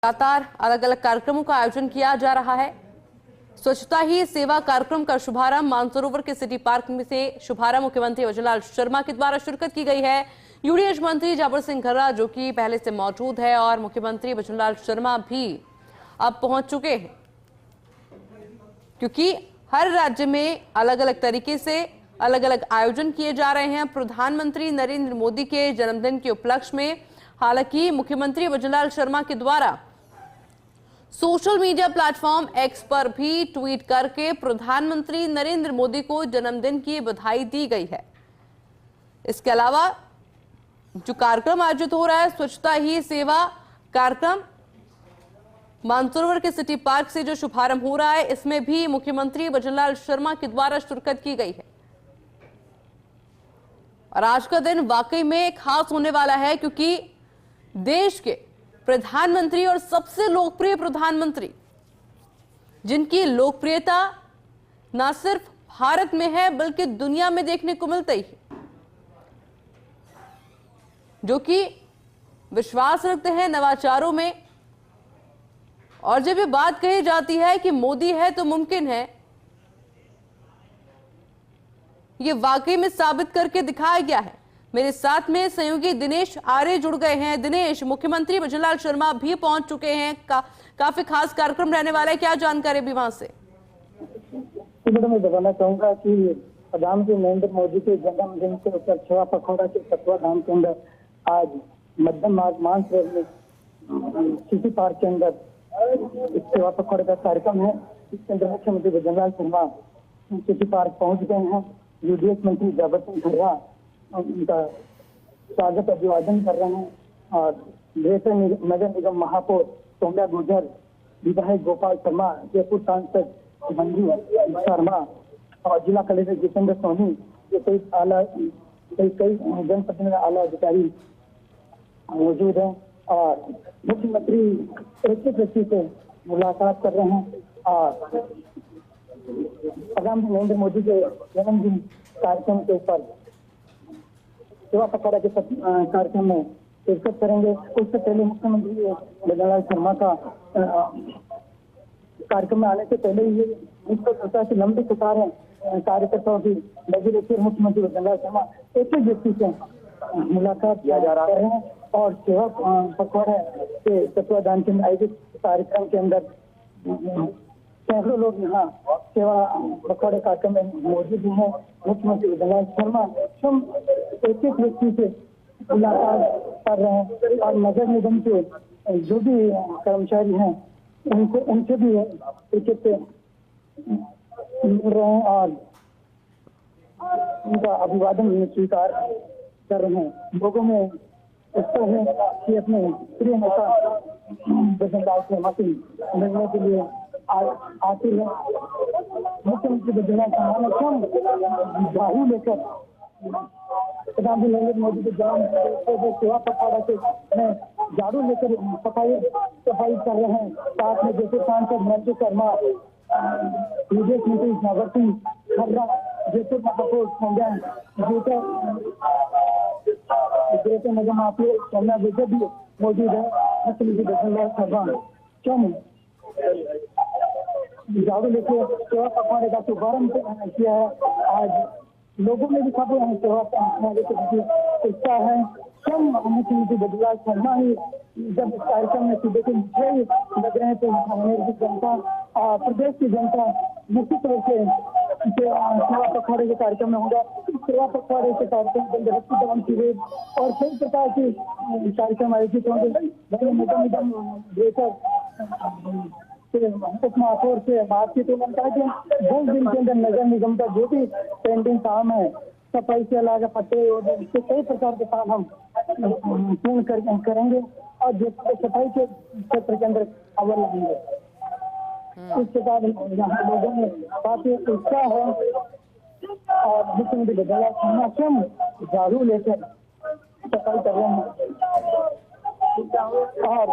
लगातार अलग अलग कार्यक्रमों का आयोजन किया जा रहा है। स्वच्छता ही सेवा कार्यक्रम का शुभारंभ मानसरोवर के सिटी पार्क में से शुभारंभ मुख्यमंत्री भजनलाल शर्मा के द्वारा शिरकत की गई है। यूडीएच मंत्री जाबर सिंह खर्रा जो कि पहले से मौजूद है और मुख्यमंत्री भजनलाल शर्मा भी अब पहुंच चुके हैं, क्योंकि हर राज्य में अलग अलग तरीके से अलग अलग आयोजन किए जा रहे हैं। प्रधानमंत्री नरेंद्र मोदी के जन्मदिन के उपलक्ष्य में हालांकि मुख्यमंत्री भजनलाल शर्मा के द्वारा सोशल मीडिया प्लेटफॉर्म एक्स पर भी ट्वीट करके प्रधानमंत्री नरेंद्र मोदी को जन्मदिन की बधाई दी गई है। इसके अलावा जो कार्यक्रम आयोजित हो रहा है स्वच्छता ही सेवा कार्यक्रम मानसरोवर के सिटी पार्क से जो शुभारंभ हो रहा है, इसमें भी मुख्यमंत्री भजनलाल शर्मा के द्वारा शिरकत की गई है। और आज का दिन वाकई में खास होने वाला है, क्योंकि देश के प्रधानमंत्री और सबसे लोकप्रिय प्रधानमंत्री जिनकी लोकप्रियता न सिर्फ भारत में है बल्कि दुनिया में देखने को मिलती है, जो कि विश्वास रखते हैं नवाचारों में। और जब ये बात कही जाती है कि मोदी है तो मुमकिन है, ये वाकई में साबित करके दिखाया गया है। मेरे साथ में सहयोगी दिनेश आर्य जुड़ गए हैं। दिनेश, मुख्यमंत्री भजनलाल शर्मा भी पहुंच चुके हैं, काफी खास कार्यक्रम रहने वाला है, क्या जानकारी भी वहां से? मैं बताना चाहूंगा कि प्रधानमंत्री नरेंद्र मोदी के जन्मदिन के ऊपर सेवा पखवाड़ा के तत्वाधान के अंदर आज मध्यम मार्ग मानसरोवर में सिटी पार्क के अंदर सेवा पखवाड़े का कार्यक्रम है। इसके अंदर मुख्यमंत्री भजनलाल शर्मा सिटी पार्क पहुंच गए हैं। यूडीएच मंत्री जाबर सिंह खर्रा उनका स्वागत अभिवादन कर रहे हैं और ग्रेटर नगर निगम महापौर सौम्या गुर्जर, विधायक गोपाल शर्मा, जयपुर सांसद मंजू शर्मा और जिला कलेक्टर जितेंद्र सोनी, ये कई जनप्रतिनिधि आला अधिकारी मौजूद हैं और मुख्यमंत्री एक व्यक्ति से मुलाकात कर रहे हैं और प्रधानमंत्री नरेंद्र मोदी के जन्मदिन कार्यक्रम के ऊपर सेवा पखवाड़ा के कार्यक्रम में शिरकत करेंगे। उससे पहले मुख्यमंत्री भजनलाल शर्मा का कार्यक्रम में आने से पहले ही होता है कि लंबी कतार है कार्यकर्ताओं की लगी रहती है। मुख्यमंत्री भजनलाल शर्मा एक ही व्यक्ति से मुलाकात किया जा रहा है और सेवा पखवाड़ा के तत्वाधान के आयोजित कार्यक्रम के अंदर सैकड़ों लोग यहाँ सेवा पखवाड़े कार्यक्रम में मौजूद हैं। मुख्यमंत्री भजनलाल शर्मा हम एक एक व्यक्ति से मुलाकात कर रहे हैं और नगर निगम के जो भी कर्मचारी हैं उनसे भी एक एक से मिल रहे हैं और उनका अभिवादन स्वीकार कर रहे हैं। लोगों में उत्साह है कि अपने प्रिय नेता भजनलाल शर्मा से मिलने के लिए आते हैं। मुख्यमंत्री भजनलाल शर्मा ने कम जाहू लेकर प्रधानमंत्री नरेंद्र मोदी के जन्म सेवा पखवाड़ा के में झाड़ू लेकर सफाई कर रहे हैं। साथ में जैसे सांसद मंजू शर्मा, विदेश मंत्री जाबर सिंह खर्रा, जयपुर महापौर सौम्या ग्रेटर नगर महापौर सौम्या गुर्जर भी मौजूद है। मुख्यमंत्री भजनलाल शर्मा कम झाड़ू लेकर सेवा पखवाड़े का शुभारंभ किया है। आज लोगों में भी काफी सेवा के उत्साह है। कम मुख्यमंत्री भजनलाल शर्मा ही जब इस कार्यक्रम में सुबह के 6 लग रहे हैं तो मेरी जनता और प्रदेश की जनता निश्चित रूप से सेवा पखवाड़े के कार्यक्रम में होगा। सेवा पखवाड़े के कार्यक्रम के अंदर रक्तदान शिविर और कई प्रकार के कार्यक्रम आयोजित होंगे। उप महापौर से बातचीत उन्होंने कहा कि 10 दिन के अंदर नगर निगम का जो भी पेंडिंग काम है, सफाई से अलावा पट्टे और इसके कई प्रकार के काम हम पूर्ण करेंगे और जो सफाई के क्षेत्र के अंदर अव्वल रहेंगे। इसके बाद यहाँ लोगों में काफी उत्साह है और मुख्यमंत्री भजनलाल शर्मा स्वयं झाड़ू लेकर सफाई कर रहे हैं और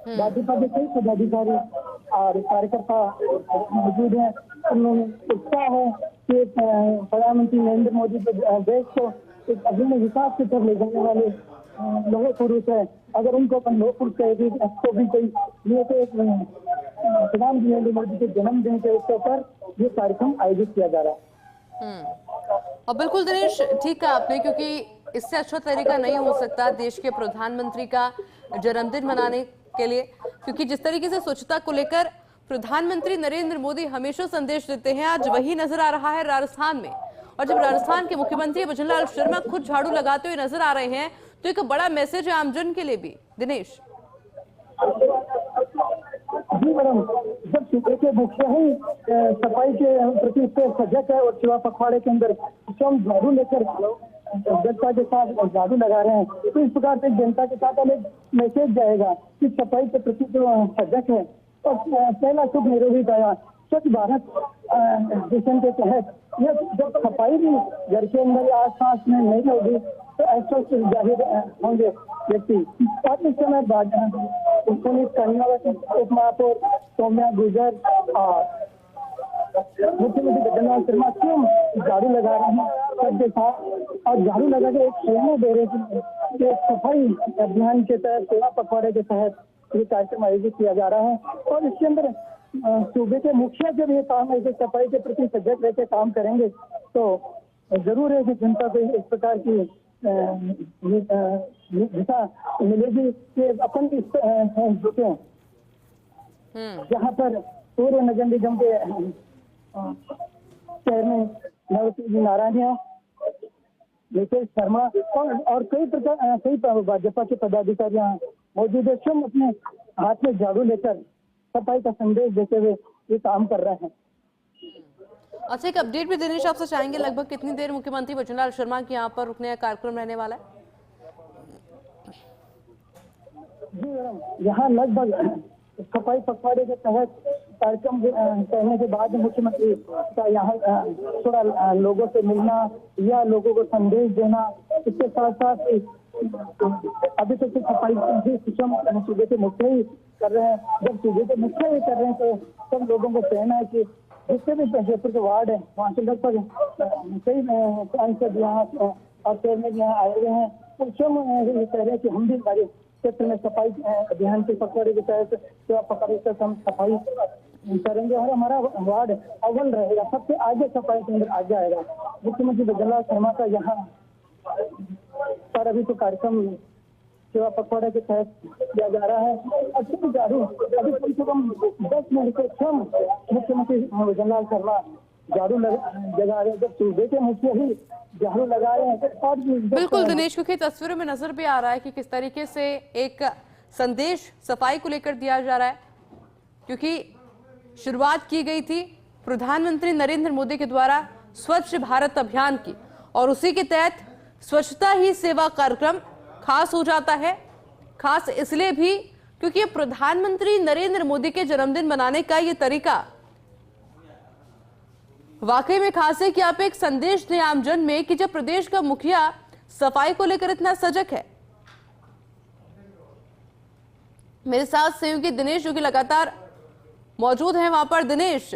भाजपा के कई पदाधिकारी और कार्यकर्ता मौजूद हैं। उन्होंने उत्साह है कि प्रधानमंत्री नरेंद्र मोदी देश को एक अभिन्न विकास की तरफ ले जाने वाले लोहे पुरुष है अगर उनको अपन नो फूड कहेगी तो भी कोई ये तो एक प्रधानमंत्री नरेंद्र मोदी के जन्मदिन के अवसर पर ये कार्यक्रम आयोजित किया जा रहा है। और बिल्कुल दिनेश, ठीक कहा आपने, क्योंकि इससे अच्छा तरीका नहीं हो सकता देश के प्रधानमंत्री का जन्मदिन मनाने के लिए, क्योंकि जिस तरीके से स्वच्छता को लेकर प्रधानमंत्री नरेंद्र मोदी हमेशा संदेश देते हैं, आज वही नजर आ रहा है राजस्थान में। और जब राजस्थान के मुख्यमंत्री भजनलाल शर्मा खुद झाड़ू लगाते हुए नजर आ रहे हैं, तो एक बड़ा मैसेज है आमजन के लिए भी। दिनेश जी मैडम, जब सूबे के मुखिया ही सफाई के प्रति सजग है और सेवा पखवाड़े के अंदर स्वयं झाड़ू लेकर जनता के साथ झाड़ू लगा रहे हैं, तो इस प्रकार से जनता के साथ अलग मैसेज जाएगा कि सफाई के प्रति जो सजग है। और पहला शुभ निरोगी गया स्वच्छ भारत मिशन के तहत यह जब सफाई भी घर के अंदर या आसपास में नहीं होगी तो अस्वस्थ जाहिर होंगे व्यक्ति। और इस समय पुलिस कर्मियों उप महापौर सौम्या गुर्जर और मुख्यमंत्री भजनलाल शर्मा क्यों झाड़ू लगा रहे हैं सबके साथ, और झाड़ू लगा के एक प्रेरणा दे रहे हैं कि सफाई अभियान के तहत सेवा पखवाड़े के तहत ये कार्यक्रम आयोजित किया जा रहा है। और इसके अंदर सूबे के मुखिया जब ये काम है कि सफाई के प्रति सजग रहकर काम करेंगे तो जरूर है कि जनता को इस प्रकार की दिशा मिलेगी कि अपन जुटे जहाँ पर पूर्व नगर निगम के चेयरमैन नवसी जी नारायण, नितेश शर्मा और कई भाजपा के पदाधिकारी यहाँ मौजूद है, स्वयं अपने हाथ में झाड़ू लेकर सफाई का संदेश देते हुए ये काम कर रहे हैं। अच्छा, एक अपडेट भी दिनेश आपसे चाहेंगे, लगभग कितनी देर मुख्यमंत्री भजनलाल शर्मा के यहाँ पर रुकने का कार्यक्रम रहने वाला है? जी मैडम, यहाँ लगभग सफाई पखवाड़े के तहत कार्यक्रम करने के बाद मुख्यमंत्री का यहाँ थोड़ा लोगों से मिलना या लोगों को संदेश देना, इसके साथ साथ अभी तक तो सफाई स्वयं सूबे के मुखिया ही कर रहे हैं। जब सूबे के मुखिया ही कर रहे हैं तो सब लोगों को कहना है कि जिससे भी जयपुर के वार्ड है वहाँ से लगभग कई सांसद यहाँ और चेयरमैन यहाँ आए हुए हैं, तो स्वयं ये कह रहे हैं कि हम भी हमारे क्षेत्र में सफाई अभियान के पखवाड़े के तहत सेवा पखवाड़े से हम सफाई करेंगे और हमारा वार्ड अव्वल रहेगा, सबसे आगे सफाई के अंदर आगे आएगा। मुख्यमंत्री भजनलाल शर्मा का यहाँ पर अभी तो कार्यक्रम सेवा पखवाड़े के तहत किया जा रहा है। और झाड़ू अभी कम से कम 10 मिनट के स्वयं मुख्यमंत्री भजनलाल शर्मा झाड़ू लगा रहे हैं, जब सूबे के मुखिया ही झाड़ू लगा रहे हैं। और बिल्कुल दिनेश, क्योंकि तस्वीरों में नजर भी आ रहा है कि किस तरीके से एक संदेश सफाई को लेकर दिया जा रहा है, क्योंकि शुरुआत की गई थी प्रधानमंत्री नरेंद्र मोदी के द्वारा स्वच्छ भारत अभियान की, और उसी के तहत स्वच्छता ही सेवा कार्यक्रम खास हो जाता है। खास इसलिए भी क्योंकि प्रधानमंत्री नरेंद्र मोदी के जन्मदिन मनाने का ये तरीका वाकई में खास है कि आप एक संदेश दें आमजन में कि जब प्रदेश का मुखिया सफाई को लेकर इतना सजग है। मेरे साथ सहयोगी दिनेश जो कि लगातार मौजूद हैं वहां पर। दिनेश,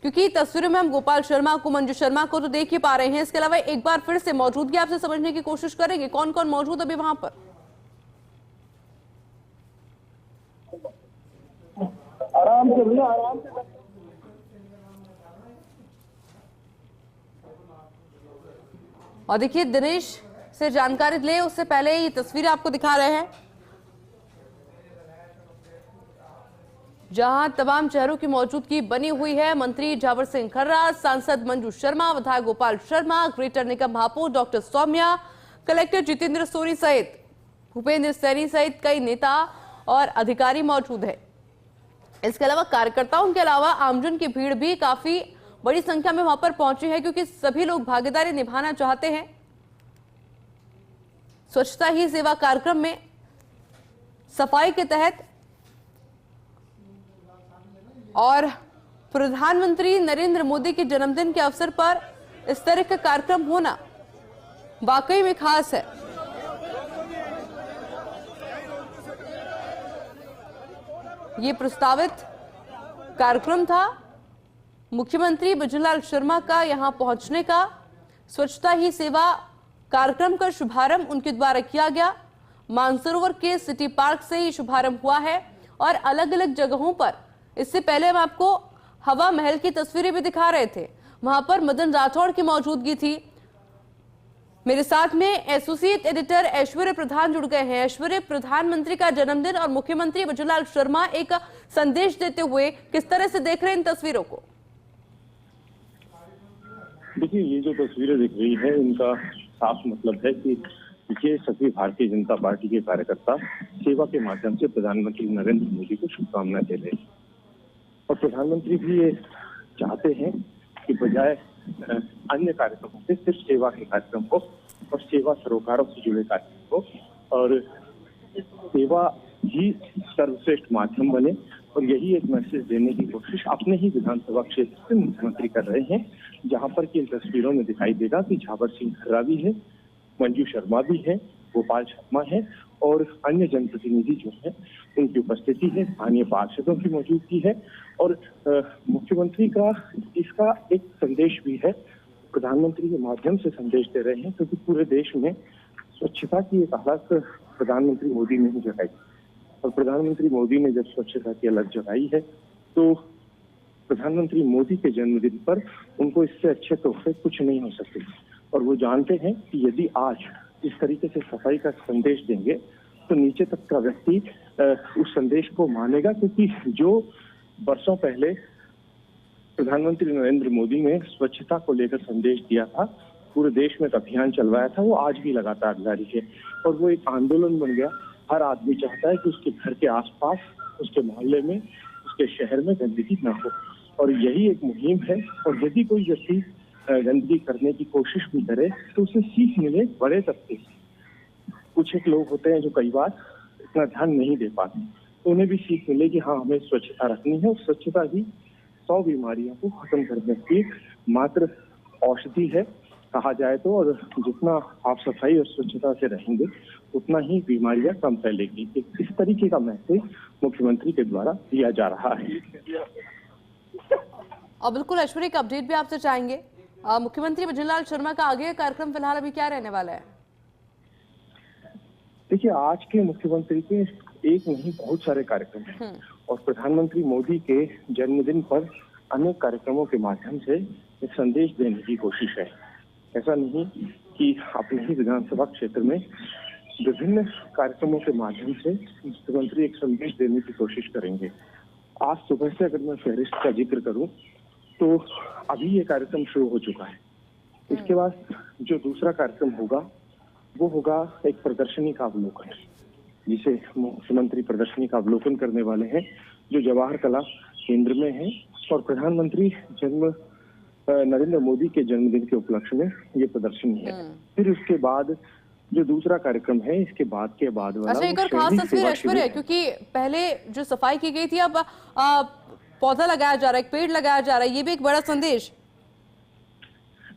क्योंकि तस्वीरों में हम गोपाल शर्मा को, मंजू शर्मा को तो देख ही पा रहे हैं, इसके अलावा एक बार फिर से मौजूदगी आपसे समझने की कोशिश करेंगे, कौन कौन मौजूद अभी वहां पर? आराम से भैया, आराम से। और देखिए दिनेश से जानकारी ले उससे पहले ये तस्वीरें आपको दिखा रहे हैं जहां तमाम चेहरों की मौजूदगी बनी हुई है। मंत्री जावर सिंह खर्रा, सांसद मंजू शर्मा, विधायक गोपाल शर्मा, ग्रेटर निगम महापौर डॉक्टर सौम्या, कलेक्टर जितेंद्र सोनी सहित भूपेंद्र सैनी सहित कई नेता और अधिकारी मौजूद है। इसके अलावा कार्यकर्ताओं के अलावा आमजन की भीड़ भी काफी बड़ी संख्या में वहां पर पहुंची है, क्योंकि सभी लोग भागीदारी निभाना चाहते हैं स्वच्छता ही सेवा कार्यक्रम में। सफाई के तहत और प्रधानमंत्री नरेंद्र मोदी के जन्मदिन के अवसर पर इस तरह का कार्यक्रम होना वाकई में खास है। ये प्रस्तावित कार्यक्रम था मुख्यमंत्री भजनलाल शर्मा का यहां पहुंचने का। स्वच्छता ही सेवा कार्यक्रम का शुभारंभ उनके द्वारा किया गया मानसरोवर के सिटी पार्क से ही शुभारंभ हुआ है और अलग अलग जगहों पर इससे पहले हम आपको हवा महल की तस्वीरें भी दिखा रहे थे, वहां पर मदन राठौड़ की मौजूदगी थी। मेरे साथ में एसोसिएट एडिटर ऐश्वर्य प्रधान जुड़ गए हैं। ऐश्वर्य, प्रधानमंत्री का जन्मदिन और मुख्यमंत्री वजुलाल शर्मा एक संदेश देते हुए किस तरह से देख रहे हैं इन तस्वीरों को? देखिए, ये जो तस्वीरें दिख रही है इनका साफ मतलब है कि ये सभी भारतीय जनता पार्टी के कार्यकर्ता सेवा के माध्यम से प्रधानमंत्री नरेंद्र मोदी को शुभकामनाएं दे रहे हैं। और प्रधानमंत्री भी ये चाहते हैं कि बजाय अन्य कार्यक्रमों से सिर्फ सेवा के कार्यक्रम को और सेवा सरोकारों से जुड़े कार्यक्रम को और सेवा ही सर्वश्रेष्ठ माध्यम बने, और यही एक मैसेज देने की कोशिश अपने ही विधानसभा क्षेत्र से मुख्यमंत्री कर रहे हैं, जहां पर कि इन तस्वीरों में दिखाई देगा कि झावर सिंह खर्रा भी है, मंजू शर्मा भी है, गोपाल शर्मा है और अन्य जनप्रतिनिधि जो है उनकी उपस्थिति है, स्थानीय पार्षदों की मौजूदगी है। और मुख्यमंत्री का इसका एक संदेश भी है, प्रधानमंत्री के माध्यम से संदेश दे रहे हैं, क्योंकि पूरे देश में स्वच्छता की एक अलग प्रधानमंत्री मोदी ने ही जगाई, और प्रधानमंत्री मोदी ने जब स्वच्छता की अलग जगाई है तो प्रधानमंत्री मोदी के जन्मदिन पर उनको इससे अच्छे तोहफे कुछ नहीं हो सकते। और वो जानते हैं कि यदि आज इस तरीके से सफाई का संदेश देंगे तो नीचे तक का व्यक्ति उस संदेश को मानेगा, क्योंकि जो वर्षों पहले प्रधानमंत्री नरेंद्र मोदी ने स्वच्छता को लेकर संदेश दिया था, पूरे देश में एक अभियान चलवाया था, वो आज भी लगातार जारी है और वो एक आंदोलन बन गया। हर आदमी चाहता है कि उसके घर के आसपास, उसके मोहल्ले में, उसके शहर में गंदगी न हो, और यही एक मुहिम है। और यदि कोई व्यक्ति गंदगी करने की कोशिश भी करे तो उसे सीख मिले बड़े तबके से। कुछ एक लोग होते हैं जो कई बार इतना ध्यान नहीं दे पाते, तो उन्हें भी सीख मिले कि हाँ, हमें स्वच्छता रखनी है, और स्वच्छता ही 100 बीमारियों को खत्म करने की मात्र औषधि है कहा जाए तो। और जितना साफ सफाई और स्वच्छता से रहेंगे उतना ही बीमारियां कम फैलेगी। इस तरीके का मैसेज मुख्यमंत्री के द्वारा दिया जा रहा है। और बिल्कुल ऐश्वर्य, एक अपडेट भी आपसे चाहेंगे, मुख्यमंत्री वजुलाल शर्मा का आगे का कार्यक्रम फिलहाल अभी क्या रहने वाला है? देखिए, आज के मुख्यमंत्री के एक नहीं बहुत सारे कार्यक्रम हैं, और प्रधानमंत्री मोदी के जन्मदिन पर अनेक कार्यक्रमों के माध्यम से एक संदेश देने की कोशिश है। ऐसा नहीं कि अपने ही विधानसभा क्षेत्र में विभिन्न कार्यक्रमों के माध्यम से मुख्यमंत्री एक संदेश देने की कोशिश करेंगे। आज सुबह से अगर मैं फहरिस्त का जिक्र करूं तो अभी ये कार्यक्रम शुरू हो चुका है। इसके बाद जो दूसरा कार्यक्रम होगा वो होगा एक प्रदर्शनी का अवलोकन, जिसे मुख्यमंत्री प्रदर्शनी का अवलोकन करने वाले हैं, जो जवाहर कला केंद्र में है। और प्रधानमंत्री नरेंद्र मोदी के जन्मदिन के उपलक्ष्य में ये प्रदर्शनी है। फिर उसके बाद जो दूसरा कार्यक्रम है, इसके बाद के बाद वाला, अच्छा, एक और खास तस्वीर ऐश्वर्य, क्योंकि पहले जो सफाई की गई थी अब पौधा लगाया जा रहा है, एक पेड़ लगाया जा रहा है, ये भी एक बड़ा संदेश।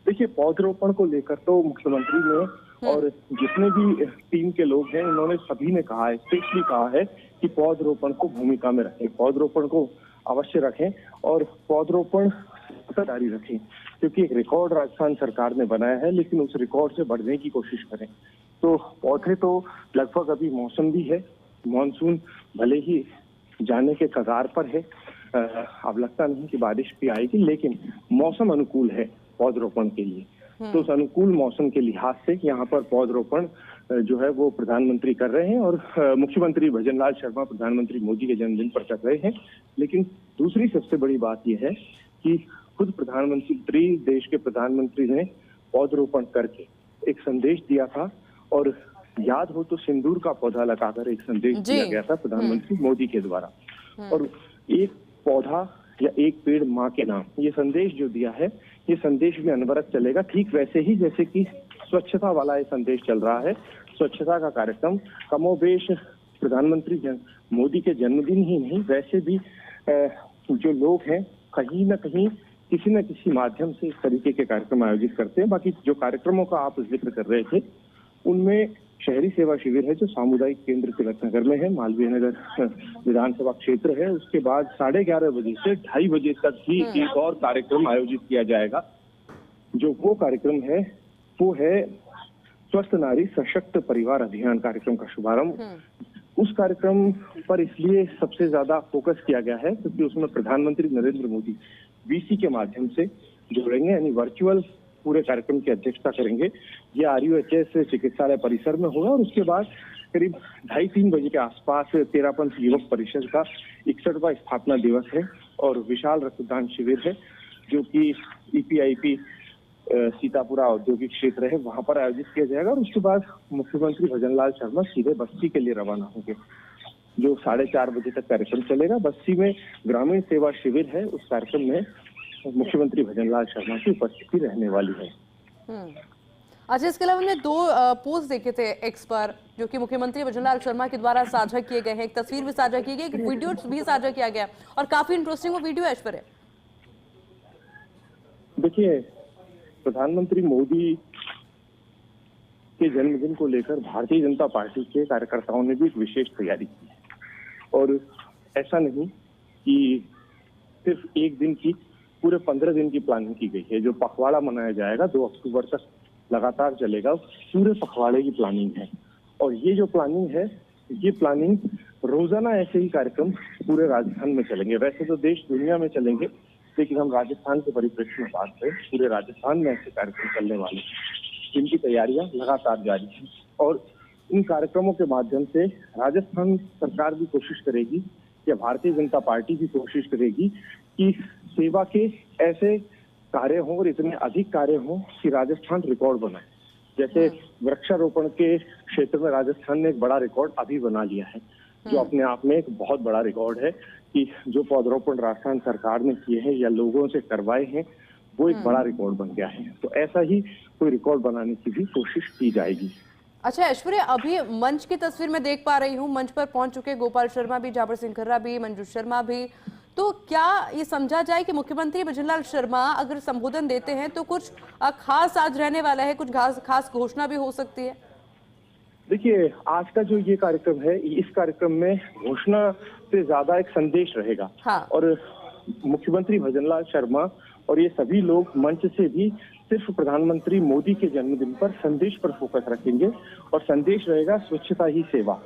देखिए, पौधरोपण को लेकर तो मुख्यमंत्री ने और जितने भी टीम के लोग हैं उन्होंने सभी ने कहा है, स्पेशली कहा है कि पौधरोपण को भूमिका में रखें, पौधरोपण को अवश्य रखें और पौधरोपण जारी रखें, क्योंकि एक रिकॉर्ड राजस्थान सरकार ने बनाया है, लेकिन उस रिकॉर्ड से बढ़ने की कोशिश करें। तो पौधे तो लगभग अभी मौसम भी है, मानसून भले ही जाने के कगार पर है, अब लगता नहीं कि बारिश भी आएगी, लेकिन मौसम अनुकूल है पौधरोपण के लिए। तो उस अनुकूल मौसम के लिहाज से यहाँ पर पौधरोपण जो है वो प्रधानमंत्री कर रहे हैं, और मुख्यमंत्री भजनलाल शर्मा प्रधानमंत्री मोदी के जन्मदिन पर कर रहे हैं। लेकिन दूसरी सबसे बड़ी बात यह है कि खुद प्रधानमंत्री, देश के प्रधानमंत्री ने पौधरोपण करके एक संदेश दिया था, और याद हो तो सिंदूर का पौधा लगाकर एक संदेश दिया गया था प्रधानमंत्री मोदी के द्वारा। और एक पौधा या एक पेड़ माँ के नाम, ये संदेश जो दिया है, ये संदेश भी अनवरत चलेगा, ठीक वैसे ही जैसे कि स्वच्छता वाला ये संदेश चल रहा है। स्वच्छता का कार्यक्रम कमोबेश प्रधानमंत्री मोदी के जन्मदिन ही नहीं, वैसे भी जो लोग हैं कहीं ना कहीं किसी न किसी माध्यम से इस तरीके के कार्यक्रम आयोजित करते हैं। बाकी जो कार्यक्रमों का आप जिक्र कर रहे थे उनमें शहरी सेवा शिविर है जो सामुदायिक केंद्र तिलकनगर में है, मालवीय नगर विधानसभा क्षेत्र है। उसके बाद 11:30 बजे से 2:30 बजे तक ही एक और कार्यक्रम आयोजित किया जाएगा। जो वो कार्यक्रम है वो है स्वस्थ नारी सशक्त परिवार अभियान कार्यक्रम का शुभारंभ। उस कार्यक्रम पर इसलिए सबसे ज्यादा फोकस किया गया है क्योंकि उसमें प्रधानमंत्री नरेंद्र मोदी वीसी के माध्यम से जुड़ेंगे, यानी वर्चुअल पूरे कार्यक्रम की अध्यक्षता करेंगे। ये RUHS चिकित्सालय परिसर में होगा और उसके बाद करीब 2:30-3 बजे के आसपास तेरापंथ युवक परिषद का 61वां स्थापना दिवस है और विशाल रक्तदान शिविर है जो कि EPIP सीतापुरा औद्योगिक क्षेत्र है, वहां पर आयोजित किया जाएगा। और उसके बाद मुख्यमंत्री भजनलाल शर्मा सीधे बस्ती के लिए रवाना होंगे, जो 4:30 बजे तक कार्यक्रम चलेगा। बस्ती में ग्रामीण सेवा शिविर है, उस कार्यक्रम में मुख्यमंत्री भजनलाल शर्मा की उपस्थिति रहने वाली है। अच्छा, इसके अलावा हमने 2 पोस्ट देखे थे एक्स पर जो कि मुख्यमंत्री भजनलाल शर्मा के द्वारा साझा किए गए हैं। एक तस्वीर भी साझा की गई, एक वीडियो भी साझा किया गया और काफी इंटरेस्टिंग वो वीडियो ऐश्वर्या। देखिए, प्रधानमंत्री मोदी के जन्मदिन को लेकर भारतीय जनता पार्टी के कार्यकर्ताओं ने भी एक विशेष तैयारी की है और ऐसा नहीं कि सिर्फ एक दिन की, पूरे 15 दिन की प्लानिंग की गई है। जो पखवाड़ा मनाया जाएगा 2 अक्टूबर तक लगातार चलेगा, पूरे पखवाड़े की प्लानिंग है। और ये जो प्लानिंग है, ये प्लानिंग रोजाना ऐसे ही कार्यक्रम पूरे राजस्थान में चलेंगे। वैसे तो देश दुनिया में चलेंगे, लेकिन हम राजस्थान के परिप्रेक्ष्य में बात करें, पूरे राजस्थान में ऐसे कार्यक्रम चलने वाले हैं जिनकी तैयारियां लगातार जारी हैं। और इन कार्यक्रमों के माध्यम से राजस्थान सरकार भी कोशिश करेगी या भारतीय जनता पार्टी भी कोशिश करेगी कि सेवा के ऐसे कार्य हों और इतने अधिक कार्य हों कि राजस्थान रिकॉर्ड बनाए। जैसे वृक्षारोपण के क्षेत्र में राजस्थान ने एक बड़ा रिकॉर्ड अभी बना लिया है, जो अपने आप में एक बहुत बड़ा रिकॉर्ड है कि जो पौधरोपण राजस्थान सरकार ने किए हैं या लोगों से करवाए हैं, वो एक बड़ा रिकॉर्ड बन गया है। तो ऐसा ही कोई रिकॉर्ड बनाने की भी कोशिश की जाएगी। अच्छा ऐश्वर्या, अभी मंच की तस्वीर मैं देख पा रही हूँ, मंच पर पहुंच चुके गोपाल शर्मा भी, जाबर सिंह खर्रा भी, मंजू शर्मा भी। तो क्या ये समझा जाए कि मुख्यमंत्री भजनलाल शर्मा अगर संबोधन देते हैं तो कुछ खास आज रहने वाला है, कुछ खास घोषणा भी हो सकती है? देखिए, आज का जो ये कार्यक्रम है, इस कार्यक्रम में घोषणा से ज्यादा एक संदेश रहेगा। हाँ। और मुख्यमंत्री भजनलाल शर्मा और ये सभी लोग मंच से भी सिर्फ प्रधानमंत्री मोदी के जन्मदिन पर संदेश पर फोकस रखेंगे और संदेश रहेगा स्वच्छता ही सेवा।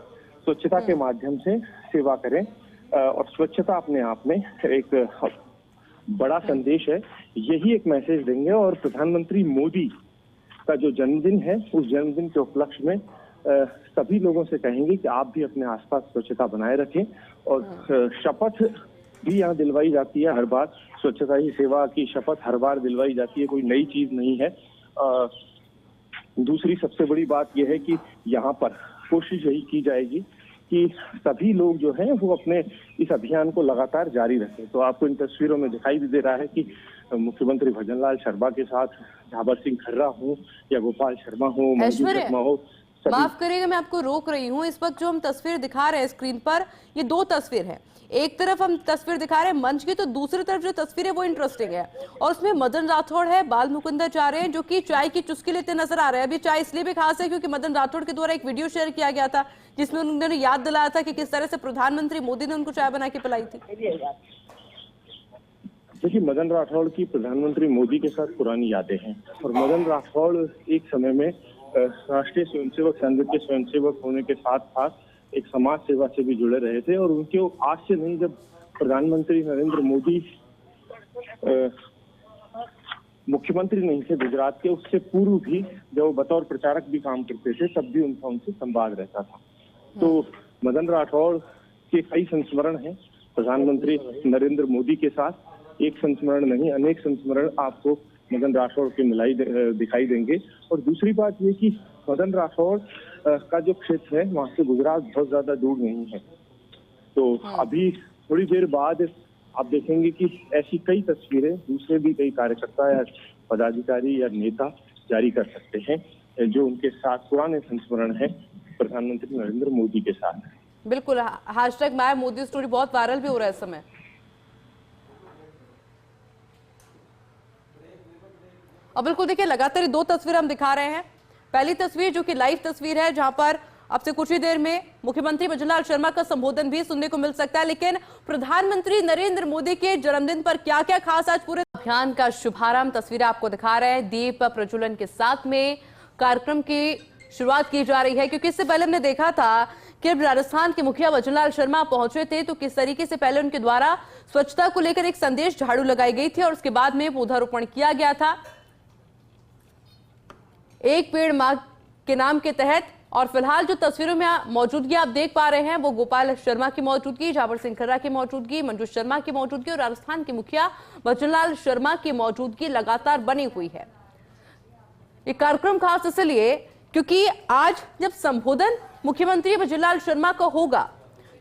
स्वच्छता के माध्यम से सेवा करें और स्वच्छता अपने आप में एक बड़ा संदेश है, यही एक मैसेज देंगे। और प्रधानमंत्री मोदी का जो जन्मदिन है, उस जन्मदिन के उपलक्ष्य में सभी लोगों से कहेंगे कि आप भी अपने आसपास स्वच्छता बनाए रखें। और शपथ भी यहाँ दिलवाई जाती है हर बार, स्वच्छता ही सेवा की शपथ हर बार दिलवाई जाती है, कोई नई चीज नहीं है। दूसरी सबसे बड़ी बात यह है कि यहाँ पर कोशिश यही की जाएगी कि सभी लोग जो हैं वो अपने इस अभियान को लगातार जारी रखें। तो आपको इन तस्वीरों में दिखाई भी दे रहा है कि मुख्यमंत्री भजनलाल शर्मा के साथ जाबर सिंह खर्रा हो या गोपाल शर्मा हो, मंजू शर्मा हो। माफ करिएगा, मैं आपको रोक रही हूँ। इस वक्त जो हम तस्वीर दिखा रहे हैं स्क्रीन पर, ये 2 तस्वीर है। एक तरफ हम तस्वीर दिखा रहे हैं मंच की, तो दूसरी तरफ जो तस्वीर है वो इंटरेस्टिंग है और उसमें मदन राठौड़ है, बाल मुकुंदाचार्य हैं, जो कि चाय की चुस्की लेते नजर आ रहे हैं। अभी चाय इसलिए भी खास है क्योंकि मदन राठौड़ के द्वारा एक वीडियो शेयर किया गया था जिसमें उन्होंने याद दिलाया था कि किस तरह से प्रधानमंत्री मोदी ने उनको चाय बना के पिलाई थी। देखिए, मदन राठौड़ की प्रधानमंत्री मोदी के साथ पुरानी यादें हैं और मदन राठौड़ एक समय में राष्ट्रीय स्वयंसेवक संघ के स्वयंसेवक होने के साथ साथ एक समाज सेवा से भी जुड़े रहे थे। और उनके आज से नहीं, जब प्रधानमंत्री नरेंद्र मोदी मुख्यमंत्री नहीं थे गुजरात के, उससे पूर्व भी जब वो बतौर प्रचारक भी काम करते थे, तब भी उनका उनसे संवाद रहता था। तो मदन राठौड़ के कई संस्मरण हैं प्रधानमंत्री नरेंद्र मोदी के साथ। एक संस्मरण नहीं, अनेक संस्मरण आपको मदन राठौड़ के दिखाई देंगे। और दूसरी बात ये कि मदन राठौड़ का जो क्षेत्र है, वहां से गुजरात बहुत ज्यादा दूर नहीं है। तो अभी थोड़ी देर बाद आप देखेंगे कि ऐसी कई तस्वीरें दूसरे भी कई कार्यकर्ता या पदाधिकारी या नेता जारी कर सकते हैं जो उनके साथ पुराने संस्मरण है प्रधानमंत्री नरेंद्र मोदी के साथ। बिल्कुल, हैशटैग माय मोदी स्टोरी बहुत वायरल भी हो रहा है इस समय। अब बिल्कुल देखिए, लगातार 2 तस्वीर हम दिखा रहे हैं। पहली तस्वीर जो कि लाइव तस्वीर है, जहां पर अब से कुछ ही देर में मुख्यमंत्री भजनलाल शर्मा का संबोधन भी सुनने को मिल सकता है। लेकिन प्रधानमंत्री नरेंद्र मोदी के जन्मदिन पर क्या क्या खास आज पूरे अभियान का शुभारंभ तस्वीरें आपको दिखा रहे हैं। दीप प्रज्वलन के साथ में कार्यक्रम की शुरुआत की जा रही है, क्योंकि इससे पहले हमने देखा था कि राजस्थान के मुखिया भजनलाल शर्मा पहुंचे थे तो किस तरीके से पहले उनके द्वारा स्वच्छता को लेकर एक संदेश झाड़ू लगाई गई थी और उसके बाद में पौधारोपण किया गया था एक पेड़ मां के नाम के तहत। और फिलहाल जो तस्वीरों में मौजूदगी आप देख पा रहे हैं वो गोपाल शर्मा की मौजूदगी, जाबर सिंह खर्रा की मौजूदगी, मंजू शर्मा की मौजूदगी और राजस्थान के मुखिया भजनलाल शर्मा की मौजूदगी लगातार बनी हुई है। ये कार्यक्रम खास इसलिए क्योंकि आज जब संबोधन मुख्यमंत्री भजनलाल शर्मा का होगा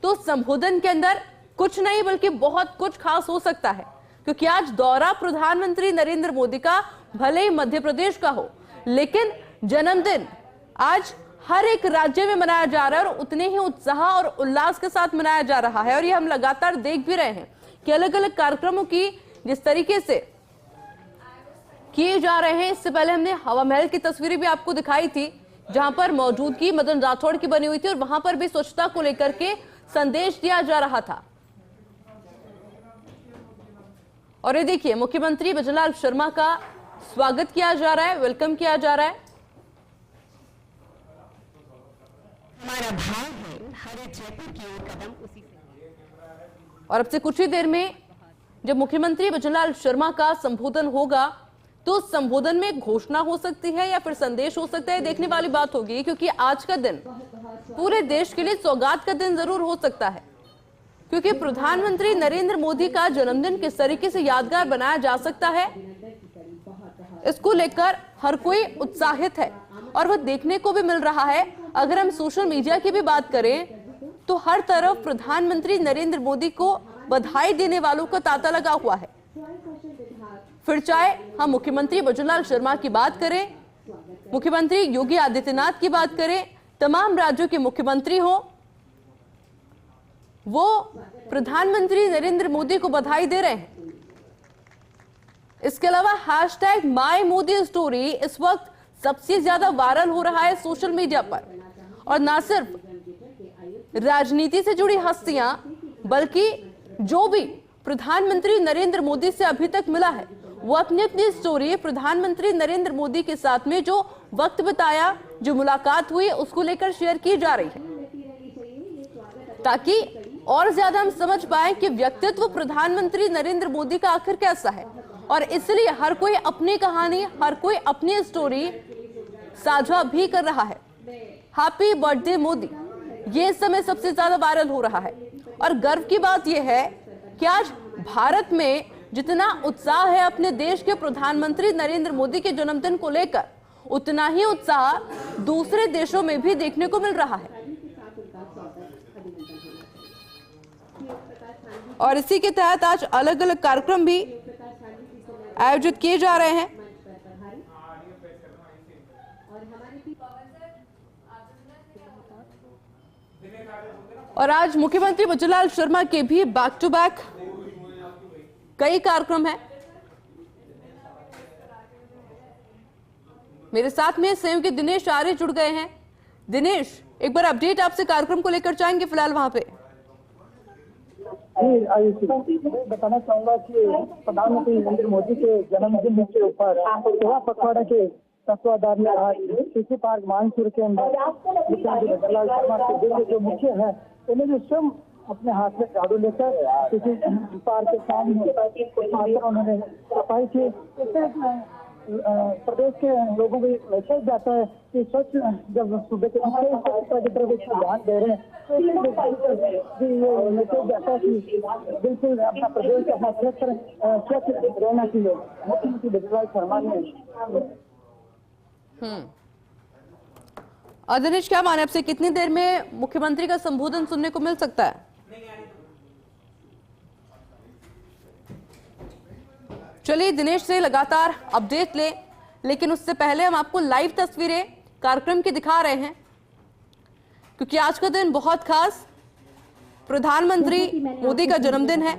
तो संबोधन के अंदर कुछ नहीं बल्कि बहुत कुछ खास हो सकता है, क्योंकि आज दौरा प्रधानमंत्री नरेंद्र मोदी का भले ही मध्य प्रदेश का हो, लेकिन जन्मदिन आज हर एक राज्य में मनाया जा रहा है और उतने ही उत्साह और उल्लास के साथ मनाया जा रहा है। और ये हम लगातार देख भी रहे हैं कि अलग अलग कार्यक्रमों की जिस तरीके से किए जा रहे हैं। इससे पहले हमने हवा महल की तस्वीरें भी आपको दिखाई थी, जहां पर मौजूदगी मदन राठौड़ की बनी हुई थी और वहां पर भी स्वच्छता को लेकर के संदेश दिया जा रहा था। और ये देखिए मुख्यमंत्री भजनलाल शर्मा का स्वागत किया जा रहा है, वेलकम किया जा रहा है। हमारा भाव है हर जयपुर की ओर कदम उसी से। और अब से कुछ ही देर में जब मुख्यमंत्री भजनलाल शर्मा का संबोधन होगा तो संबोधन में घोषणा हो सकती है या फिर संदेश हो सकता है, देखने वाली बात होगी, क्योंकि आज का दिन पूरे देश के लिए सौगात का दिन जरूर हो सकता है, क्योंकि प्रधानमंत्री नरेंद्र मोदी का जन्मदिन किस तरीके से यादगार बनाया जा सकता है इसको लेकर हर कोई उत्साहित है और वह देखने को भी मिल रहा है। अगर हम सोशल मीडिया की भी बात करें तो हर तरफ प्रधानमंत्री नरेंद्र मोदी को बधाई देने वालों का तांता लगा हुआ है। फिर चाहे हम मुख्यमंत्री भजनलाल शर्मा की बात करें, मुख्यमंत्री योगी आदित्यनाथ की बात करें, तमाम राज्यों के मुख्यमंत्री हो, वो प्रधानमंत्री नरेंद्र मोदी को बधाई दे रहे हैं। इसके अलावा हैशटैग माय मोदी स्टोरी इस वक्त सबसे ज्यादा वायरल हो रहा है सोशल मीडिया पर। और ना सिर्फ राजनीति से जुड़ी हस्तियां बल्कि जो भी प्रधानमंत्री नरेंद्र मोदी से अभी तक मिला है वो अपनी अपनी स्टोरी प्रधानमंत्री नरेंद्र मोदी के साथ में जो वक्त बिताया, जो मुलाकात हुई, उसको लेकर शेयर की जा रही है, ताकि और ज्यादा हम समझ पाए कि व्यक्तित्व प्रधानमंत्री नरेंद्र मोदी का आखिर कैसा है। और इसलिए हर कोई अपनी कहानी, हर कोई अपनी स्टोरी साझा भी कर रहा है। हैप्पी बर्थडे मोदी ये इस समय सबसे ज्यादा वायरल हो रहा है। और गर्व की बात यह है कि आज भारत में जितना उत्साह है अपने देश के प्रधानमंत्री नरेंद्र मोदी के जन्मदिन को लेकर, उतना ही उत्साह दूसरे देशों में भी देखने को मिल रहा है। और इसी के तहत आज अलग अलग कार्यक्रम भी आयोजित किए जा रहे हैं। और आज मुख्यमंत्री भजनलाल शर्मा के भी बैक टू बैक कई कार्यक्रम हैं। मेरे साथ में सहयोगी दिनेश आर्य जुड़ गए हैं। दिनेश, एक बार अपडेट आपसे कार्यक्रम को लेकर चाहेंगे फिलहाल वहां पे। मैं बताना चाहूंगा कि प्रधानमंत्री नरेंद्र मोदी के जन्मदिन के ऊपर सेवा पखवाड़ा के तत्वाधान में आज किसी पार्क मानसूर के अंदर मुख्यमंत्री भजनलाल शर्मा के दिल्ली जो मुख्य है उन्होंने स्वयं अपने हाथ में झाड़ू लेकर किसी पार्क के सामने उन्होंने सफाई की। इससे प्रदेश के लोगों को मैसेज जाता है कि स्वच्छ जब सुबह के स्वच्छता की तरफ ध्यान दे रहे हैं तो ये मैसेज जाता है कि बिल्कुल अपना प्रदेश अपना क्षेत्र स्वच्छ रहना चाहिए। मुख्यमंत्री भजनलाल शर्मा ने दिनेश, क्या माने आपसे, कितनी देर में मुख्यमंत्री का संबोधन सुनने को मिल सकता है? चलिए दिनेश से लगातार अपडेट ले, लेकिन उससे पहले हम आपको लाइव तस्वीरें कार्यक्रम की दिखा रहे हैं, क्योंकि आज का दिन बहुत खास, प्रधानमंत्री मोदी का जन्मदिन है।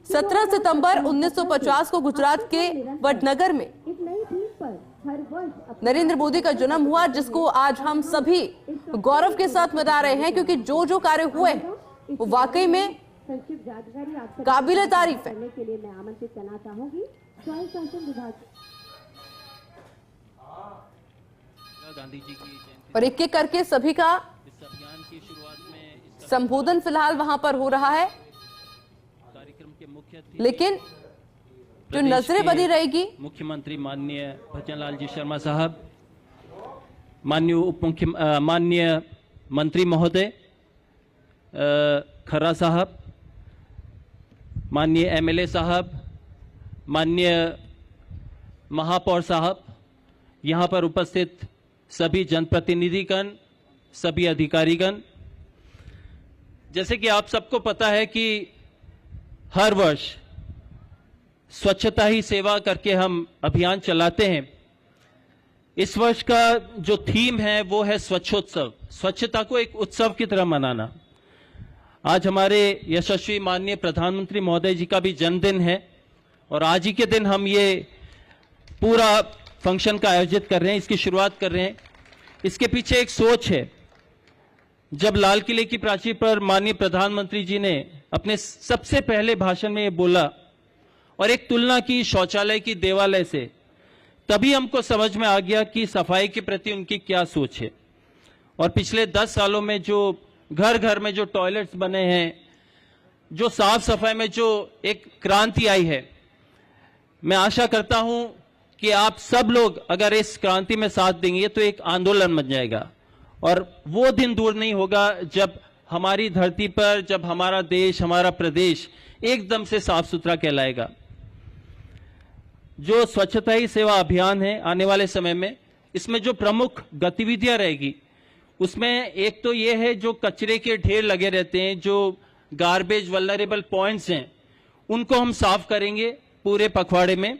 17 सितंबर 1950 को गुजरात के वडनगर में नरेंद्र मोदी का जन्म हुआ, जिसको आज हम सभी गौरव के साथ मना रहे हैं, क्योंकि जो जो कार्य हुए वो वाकई में काबिल तारीफ है। के लिए मैं आमंत्रित करना चाहूंगी स्वास्थ्य विभाग गांधी जी की जयंती और एक एक करके सभी का इस अभियान की शुरुआत में इस संबोधन फिलहाल वहां पर हो रहा है, कार्यक्रम के मुख्य अतिथि लेकिन जो प्रदेश नजरें के बनी रहेगी मुख्यमंत्री माननीय भजनलाल जी शर्मा साहब, माननीय मंत्री महोदय खर्रा साहब, माननीय एमएलए साहब, माननीय महापौर साहब, यहाँ पर उपस्थित सभी जनप्रतिनिधिगण, सभी अधिकारीगण, जैसे कि आप सबको पता है कि हर वर्ष स्वच्छता ही सेवा करके हम अभियान चलाते हैं। इस वर्ष का जो थीम है वो है स्वच्छोत्सव, स्वच्छता को एक उत्सव की तरह मनाना। आज हमारे यशस्वी माननीय प्रधानमंत्री महोदय जी का भी जन्मदिन है और आज ही के दिन हम ये पूरा फंक्शन का आयोजित कर रहे हैं, इसकी शुरुआत कर रहे हैं। इसके पीछे एक सोच है। जब लाल किले की प्राचीर पर माननीय प्रधानमंत्री जी ने अपने सबसे पहले भाषण में ये बोला और एक तुलना की शौचालय की देवालय से, तभी हमको समझ में आ गया कि सफाई के प्रति उनकी क्या सोच है। और पिछले 10 सालों में जो घर घर में जो टॉयलेट्स बने हैं, जो साफ सफाई में जो एक क्रांति आई है, मैं आशा करता हूं कि आप सब लोग अगर इस क्रांति में साथ देंगे तो एक आंदोलन बन जाएगा और वो दिन दूर नहीं होगा जब हमारी धरती पर, जब हमारा देश, हमारा प्रदेश एकदम से साफ सुथरा कहलाएगा। जो स्वच्छता ही सेवा अभियान है आने वाले समय में, इसमें जो प्रमुख गतिविधियां रहेगी उसमें एक तो ये है जो कचरे के ढेर लगे रहते हैं, जो गार्बेज वल्नरेबल पॉइंट्स हैं, उनको हम साफ करेंगे पूरे पखवाड़े में।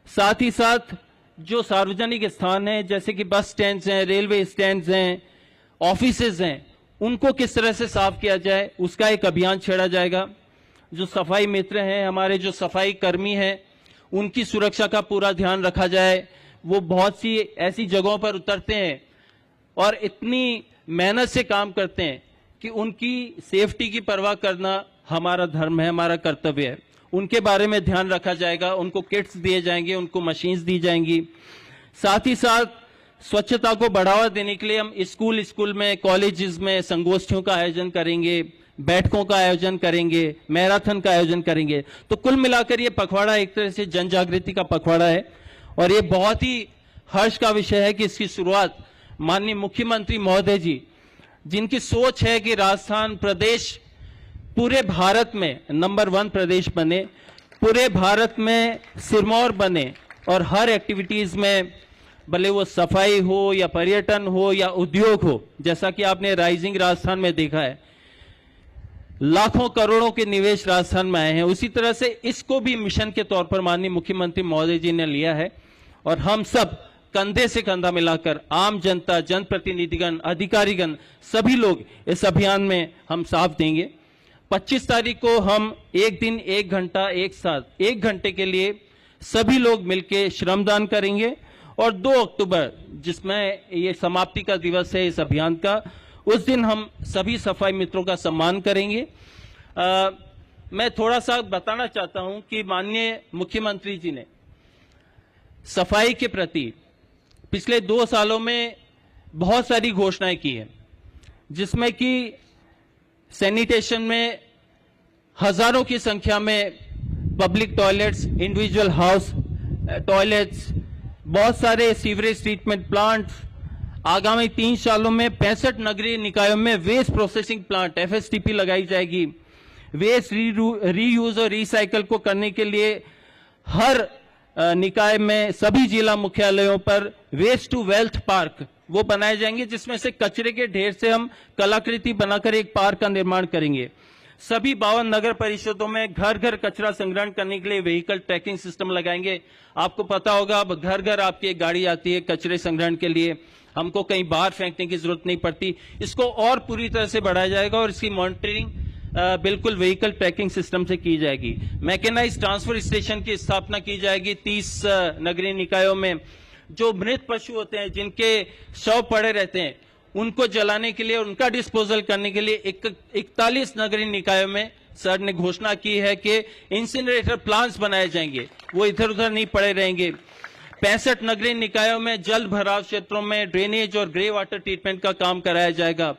साथ ही साथ जो सार्वजनिक स्थान है जैसे कि बस स्टैंड्स हैं, रेलवे स्टैंड्स हैं, ऑफिसेज हैं, उनको किस तरह से साफ किया जाए उसका एक अभियान छेड़ा जाएगा। जो सफाई मित्र हैं, हमारे जो सफाई कर्मी हैं, उनकी सुरक्षा का पूरा ध्यान रखा जाए। वो बहुत सी ऐसी जगहों पर उतरते हैं और इतनी मेहनत से काम करते हैं कि उनकी सेफ्टी की परवाह करना हमारा धर्म है, हमारा कर्तव्य है। उनके बारे में ध्यान रखा जाएगा, उनको किट्स दिए जाएंगे, उनको मशीन्स दी जाएंगी। साथ ही साथ स्वच्छता को बढ़ावा देने के लिए हम स्कूल में, कॉलेजेस में संगोष्ठियों का आयोजन करेंगे, बैठकों का आयोजन करेंगे, मैराथन का आयोजन करेंगे। तो कुल मिलाकर ये पखवाड़ा एक तरह से जन जागृति का पखवाड़ा है और ये बहुत ही हर्ष का विषय है कि इसकी शुरुआत माननीय मुख्यमंत्री महोदय जी, जिनकी सोच है कि राजस्थान प्रदेश पूरे भारत में नंबर 1 प्रदेश बने, पूरे भारत में सिरमौर बने और हर एक्टिविटीज में, भले वो सफाई हो या पर्यटन हो या उद्योग हो, जैसा कि आपने राइजिंग राजस्थान में देखा है, लाखों करोड़ों के निवेश राजस्थान में आए हैं। उसी तरह से इसको भी मिशन के तौर पर माननीय मुख्यमंत्री महोदय जी ने लिया है और हम सब कंधे से कंधा मिलाकर आम जनता, जनप्रतिनिधिगण, अधिकारीगण, सभी लोग इस अभियान में हम साथ देंगे। 25 तारीख को हम एक दिन 1 घंटा एक साथ 1 घंटे के लिए सभी लोग मिलकर श्रमदान करेंगे और 2 अक्टूबर जिसमें ये समाप्ति का दिवस है इस अभियान का, उस दिन हम सभी सफाई मित्रों का सम्मान करेंगे। मैं थोड़ा सा बताना चाहता हूं कि माननीय मुख्यमंत्री जी ने सफाई के प्रति पिछले 2 सालों में बहुत सारी घोषणाएं की हैं, जिसमें कि सैनिटेशन में हजारों की संख्या में public toilets, individual house toilets, बहुत सारे सीवरेज ट्रीटमेंट प्लांट, आगामी 3 सालों में 65 नगरीय निकायों में वेस्ट प्रोसेसिंग प्लांट FSTP लगाई जाएगी। वेस्ट रीयूज और रिसाइकल को करने के लिए हर निकाय में सभी जिला मुख्यालयों पर वेस्ट टू वेल्थ पार्क वो बनाए जाएंगे, जिसमें से कचरे के ढेर से हम कलाकृति बनाकर एक पार्क का निर्माण करेंगे। सभी 52 नगर परिषदों में घर घर कचरा संग्रहण करने के लिए व्हीकल ट्रैकिंग सिस्टम लगाएंगे। आपको पता होगा अब घर घर आपकी एक गाड़ी आती है कचरे संग्रहण के लिए, हमको कहीं बाहर फेंकने की जरूरत नहीं पड़ती। इसको और पूरी तरह से बढ़ाया जाएगा और इसकी मॉनिटरिंग बिल्कुल व्हीकल ट्रैकिंग सिस्टम से की जाएगी। मैकेनाइज ट्रांसफर स्टेशन की स्थापना की जाएगी 30 नगरीय निकायों में। जो मृत पशु होते हैं, जिनके शव पड़े रहते हैं, उनको जलाने के लिए, उनका डिस्पोजल करने के लिए 41 नगरीय निकायों में सर ने घोषणा की है कि इंसिनरेटर प्लांट्स बनाए जाएंगे, वो इधर उधर नहीं पड़े रहेंगे। 65 नगरीय निकायों में जल भराव क्षेत्रों में ड्रेनेज और ग्रे वाटर ट्रीटमेंट का काम कराया जाएगा।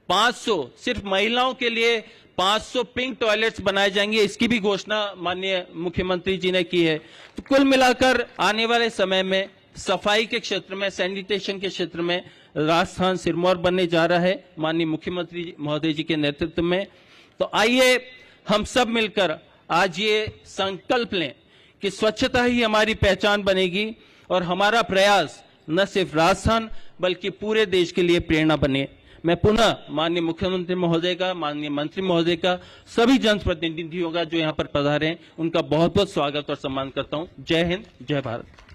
500 सिर्फ महिलाओं के लिए 500 पिंक टॉयलेट्स बनाए जाएंगे, इसकी भी घोषणा माननीय मुख्यमंत्री जी ने की है। तो कुल मिलाकर आने वाले समय में सफाई के क्षेत्र में, सैनिटेशन के क्षेत्र में राजस्थान सिरमौर बनने जा रहा है माननीय मुख्यमंत्री महोदय जी के नेतृत्व में। तो आइए हम सब मिलकर आज ये संकल्प लें कि स्वच्छता ही हमारी पहचान बनेगी और हमारा प्रयास न सिर्फ राजस्थान बल्कि पूरे देश के लिए प्रेरणा बने। मैं पुनः माननीय मुख्यमंत्री महोदय का, माननीय मंत्री महोदय का, सभी जनप्रतिनिधियों का जो यहाँ पर पधारे हैं उनका बहुत बहुत स्वागत और सम्मान करता हूँ। जय हिंद, जय भारत।